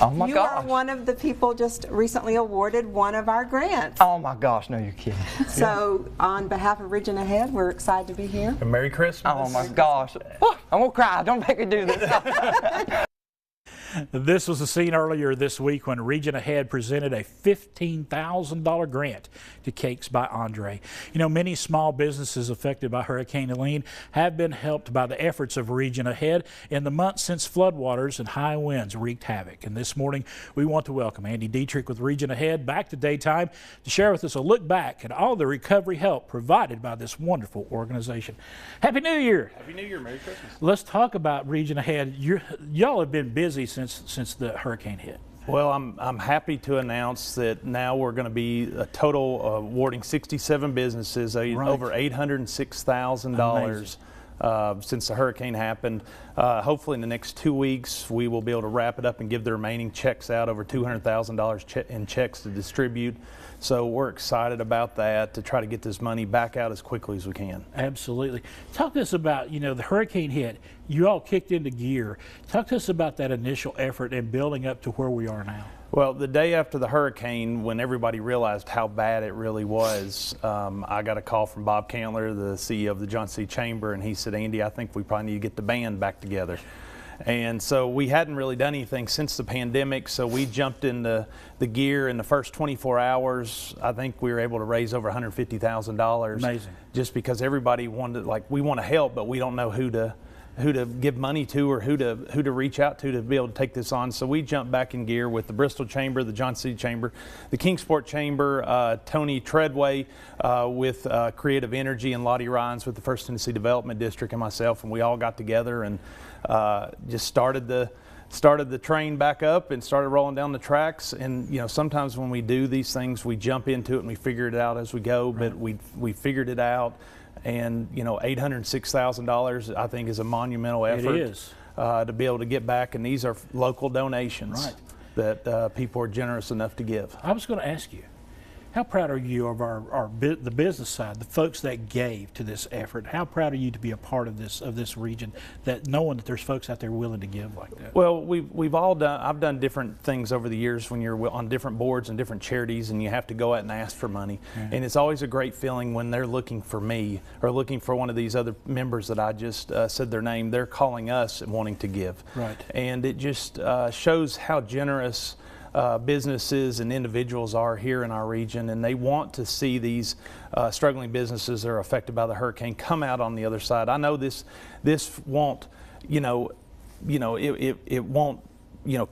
Oh my You gosh. are one of the people just recently awarded one of our grants. Oh my gosh, no, you're kidding. So on behalf of Region A.H.E.A.D, we're excited to be here. And Merry Christmas. Oh my gosh. Oh, I'm gonna cry. Don't make me do this. This was the scene earlier this week when Region A.H.E.A.D presented a $15,000 grant to Cakes by Andre. You know, many small businesses affected by Hurricane Helene have been helped by the efforts of Region A.H.E.A.D in the months since floodwaters and high winds wreaked havoc. And this morning, we want to welcome Andy Dietrich with Region A.H.E.A.D back to Daytime to share with us a look back at all the recovery help provided by this wonderful organization. Happy New Year! Happy New Year. Merry Christmas. Let's talk about Region A.H.E.A.D. Y'all have been busy since the hurricane hit. Well, I'm happy to announce that now we're going to be a total awarding 67 businesses over $806,000 since the hurricane happened. Hopefully in the next 2 weeks we will be able to wrap it up and give the remaining checks out, over $200,000 in checks to distribute. So we're excited about that, to try to get this money back out as quickly as we can. Absolutely. Talk to us about, you know, the hurricane hit. You all kicked into gear. Talk to us about that initial effort and building up to where we are now. Well, the day after the hurricane, when everybody realized how bad it really was, I got a call from Bob Cantler, the CEO of the Johnson City Chamber, and he said, Andy, I think we probably need to get the band back together. And so we hadn't really done anything since the pandemic, so we jumped into the gear. In the first 24 hours, I think we were able to raise over $150,000. Amazing. Just because everybody wanted, like, we want to help, but we don't know who to give money to or who to reach out to be able to take this on. So we jumped back in gear with the Bristol Chamber, the Johnson City Chamber, the Kingsport Chamber, Tony Treadway with Creative Energy, and Lottie Rhines with the First Tennessee Development District, and myself, and we all got together and just started the train back up and started rolling down the tracks. And you know, sometimes when we do these things, we jump into it and we figure it out as we go. But we figured it out, and you know, $806,000 I think is a monumental effort. It is. To be able to get back, and these are local donations, right, that people are generous enough to give. I was going to ask you, how proud are you of the business side, the folks that gave to this effort? How proud are you to be a part of this region, that knowing that there's folks out there willing to give like that? Well, we've all done. I've done different things over the years when you're on different boards and different charities, and you have to go out and ask for money. Mm-hmm. And it's always a great feeling when they're looking for me or looking for one of these other members that I just said their name. They're calling us and wanting to give. Right. And it just shows how generous businesses and individuals are here in our region, and they want to see these struggling businesses that are affected by the hurricane come out on the other side. I know this won't, it won't,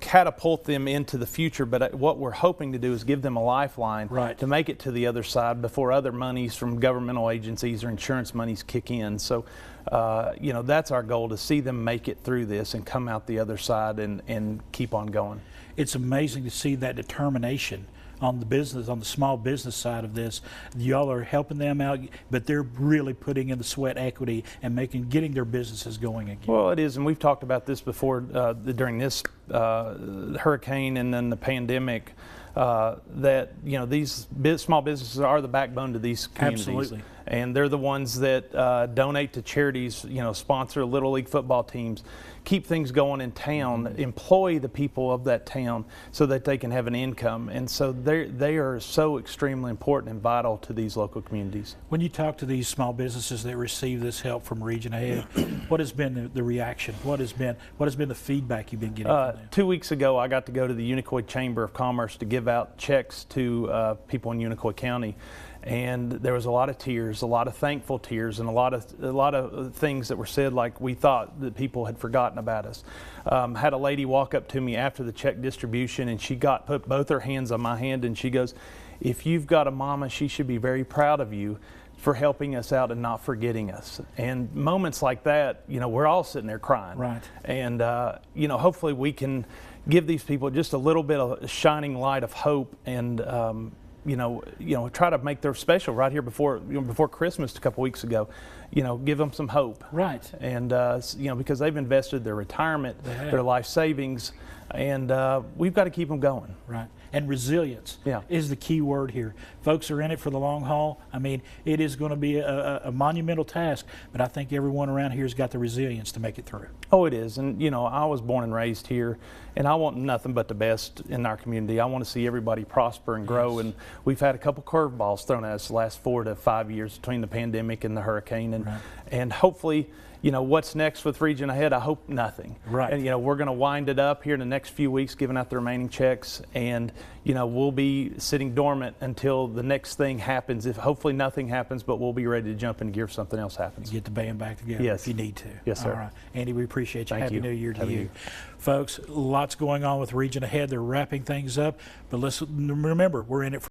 catapult them into the future, but what we're hoping to do is give them a lifeline, right, to make it to the other side before other monies from governmental agencies or insurance monies kick in. So, that's our goal, to see them make it through this and come out the other side and keep on going. It's amazing to see that determination on the small business side of this. Y'all are helping them out, but they're really putting in the sweat equity and getting their businesses going again. Well, it is, and we've talked about this before during this hurricane and then the pandemic, that these small businesses are the backbone to these communities. Absolutely. And they're the ones that donate to charities, sponsor Little League football teams, keep things going in town, employ the people of that town so that they can have an income. And so they are so extremely important and vital to these local communities. When you talk to these small businesses that receive this help from Region A.H.E.A.D, what has been the reaction? What has been the feedback you've been getting from them? 2 weeks ago, I got to go to the Unicoi Chamber of Commerce to give out checks to people in Unicoi County. And there was a lot of tears, a lot of thankful tears, and a lot of things that were said, like we thought that people had forgotten about us. Had a lady walk up to me after the check distribution, and she put both her hands on my hand, and she goes, "If you've got a mama, she should be very proud of you for helping us out and not forgetting us." And moments like that, we're all sitting there crying. Right. And hopefully we can give these people just a little bit of a shining light of hope, and try to make their special right here before Christmas a couple weeks ago. Give them some hope. Right. And because they've invested their retirement, their life savings, and we've got to keep them going. Right. and resilience Yeah. is the key word here. Folks are in it for the long haul. I mean, it is going to be a monumental task, but I think everyone around here has got the resilience to make it through. Oh, it is. And, you know, I was born and raised here, and I want nothing but the best in our community. I want to see everybody prosper and grow. Yes. And we've had a couple curveballs thrown at us the last 4 to 5 years between the pandemic and the hurricane. And, Right. and hopefully, you know, what's next with Region A.H.E.A.D, I hope nothing. Right. And, you know, we're going to wind it up here in the next few weeks, giving out the remaining checks. And, you know, we'll be sitting dormant until the next thing happens. If hopefully nothing happens, but we'll be ready to jump in gear if something else happens. Get the band back together Yes. if you need to. Yes, sir. All right. Andy, we appreciate you. Thank Happy you. New Year to Happy New you. Year. Folks, lots going on with Region A.H.E.A.D. They're wrapping things up, but let's remember, we're in it for